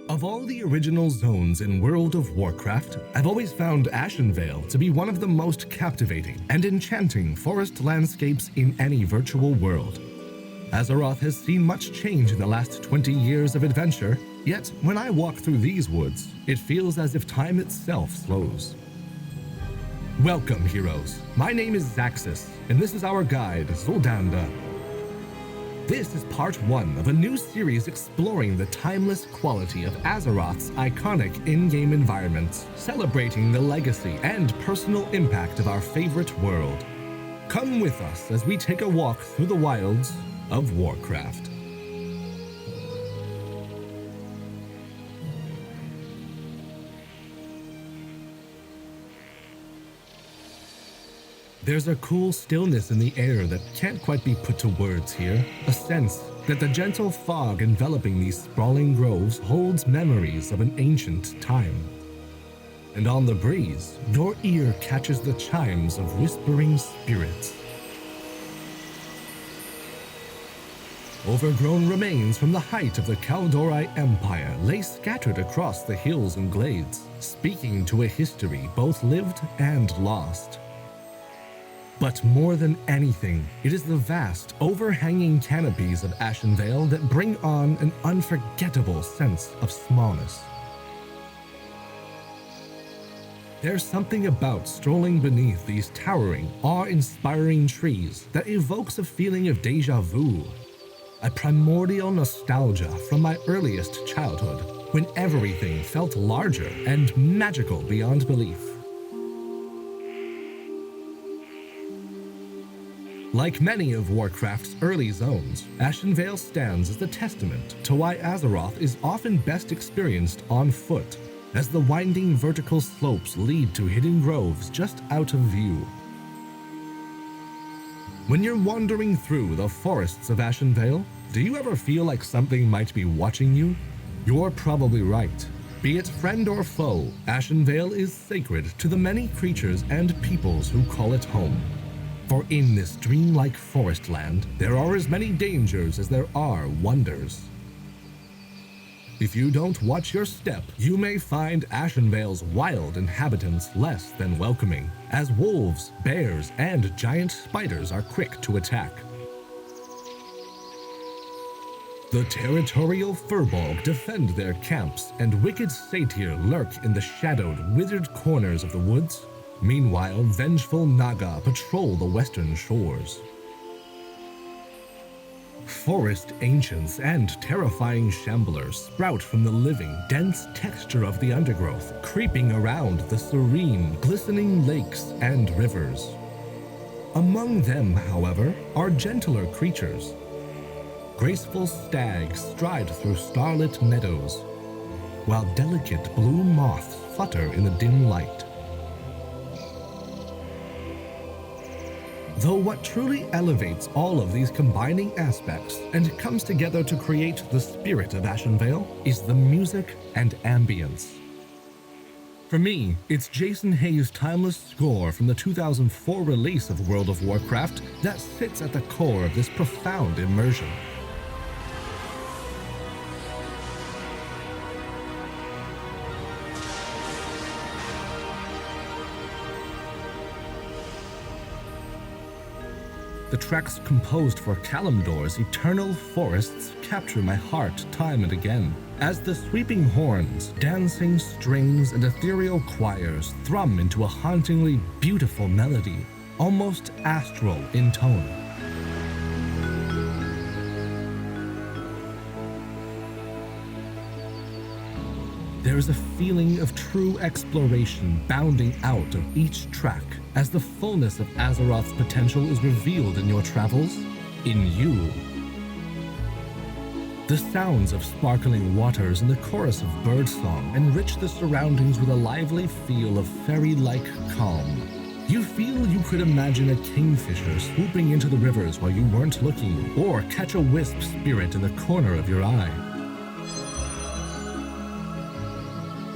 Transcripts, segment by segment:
Of all the original zones in World of Warcraft, I've always found Ashenvale to be one of the most captivating and enchanting forest landscapes in any virtual world. Azeroth has seen much change in the last 20 years of adventure, yet when I walk through these woods, it feels as if time itself slows. Welcome, heroes. My name is Zaxxas, and this is our guide, Xal'atath. This is part 1 of a new series exploring the timeless quality of Azeroth's iconic in-game environments, celebrating the legacy and personal impact of our favorite world. Come with us as we take a walk through the wilds of Warcraft. There's a cool stillness in the air that can't quite be put to words here, a sense that the gentle fog enveloping these sprawling groves holds memories of an ancient time. And on the breeze, your ear catches the chimes of whispering spirits. Overgrown remains from the height of the Kaldorite Empire lay scattered across the hills and glades, speaking to a history both lived and lost. But more than anything, it is the vast, overhanging canopies of Ashenvale that bring on an unforgettable sense of smallness. There's something about strolling beneath these towering, awe-inspiring trees that evokes a feeling of déjà vu, a primordial nostalgia from my earliest childhood, when everything felt larger and magical beyond belief. Like many of Warcraft's early zones, Ashenvale stands as a testament to why Azeroth is often best experienced on foot, as the winding vertical slopes lead to hidden groves just out of view. When you're wandering through the forests of Ashenvale, do you ever feel like something might be watching you? You're probably right. Be it friend or foe, Ashenvale is sacred to the many creatures and peoples who call it home. For in this dreamlike forest land, there are as many dangers as there are wonders. If you don't watch your step, you may find Ashenvale's wild inhabitants less than welcoming, as wolves, bears, and giant spiders are quick to attack. The territorial Furbolg defend their camps, and wicked satyr lurk in the shadowed, withered corners of the woods. Meanwhile, vengeful Naga patrol the western shores. Forest ancients and terrifying shamblers sprout from the living, dense texture of the undergrowth, creeping around the serene, glistening lakes and rivers. Among them, however, are gentler creatures. Graceful stags stride through starlit meadows, while delicate blue moths flutter in the dim light. Though what truly elevates all of these combining aspects and comes together to create the spirit of Ashenvale is the music and ambience. For me, it's Jason Hayes' timeless score from the 2004 release of World of Warcraft that sits at the core of this profound immersion. The tracks composed for Kalimdor's eternal forests capture my heart time and again, as the sweeping horns, dancing strings, and ethereal choirs thrum into a hauntingly beautiful melody, almost astral in tone. There is a feeling of true exploration bounding out of each track, as the fullness of Azeroth's potential is revealed in your travels, in you. The sounds of sparkling waters and the chorus of birdsong enrich the surroundings with a lively feel of fairy-like calm. You feel you could imagine a kingfisher swooping into the rivers while you weren't looking, or catch a wisp spirit in the corner of your eye.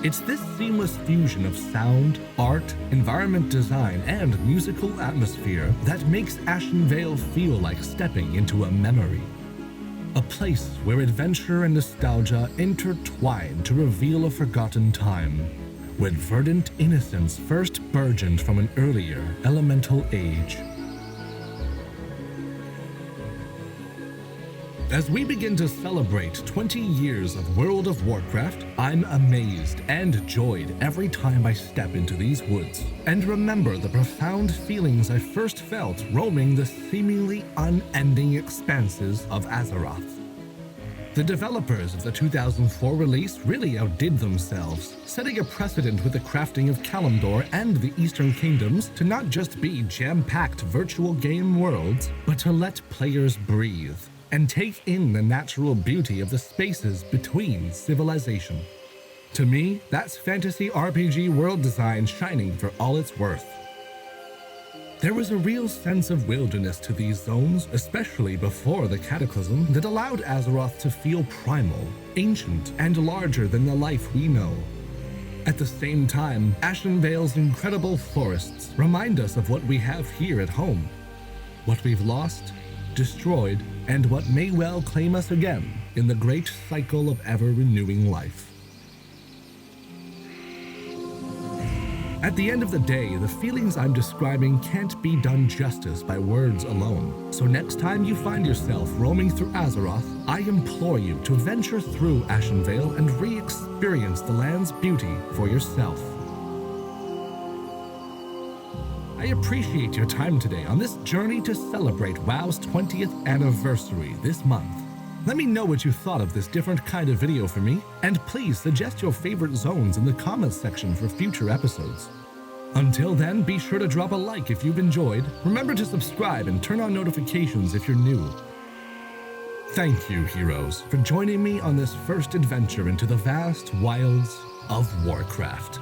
It's this seamless fusion of sound, art, environment design, and musical atmosphere that makes Ashenvale feel like stepping into a memory. A place where adventure and nostalgia intertwine to reveal a forgotten time, when verdant innocence first burgeoned from an earlier elemental age. As we begin to celebrate 20 years of World of Warcraft, I'm amazed and joyed every time I step into these woods and remember the profound feelings I first felt roaming the seemingly unending expanses of Azshara. The developers of the 2004 release really outdid themselves, setting a precedent with the crafting of Kalimdor and the Eastern Kingdoms to not just be jam-packed virtual game worlds, but to let players breathe and take in the natural beauty of the spaces between civilization. To me, that's fantasy RPG world design shining for all it's worth. There was a real sense of wilderness to these zones, especially before the Cataclysm, that allowed Azeroth to feel primal, ancient, and larger than the life we know. At the same time, Ashenvale's incredible forests remind us of what we have here at home, what we've lost, destroyed, and what may well claim us again in the great cycle of ever-renewing life. At the end of the day, the feelings I'm describing can't be done justice by words alone. So next time you find yourself roaming through Azeroth, I implore you to venture through Ashenvale and re-experience the land's beauty for yourself. I appreciate your time today on this journey to celebrate WoW's 20th anniversary this month. Let me know what you thought of this different kind of video for me, and please suggest your favorite zones in the comments section for future episodes. Until then, be sure to drop a like if you've enjoyed, remember to subscribe and turn on notifications if you're new. Thank you, heroes, for joining me on this first adventure into the vast wilds of Warcraft.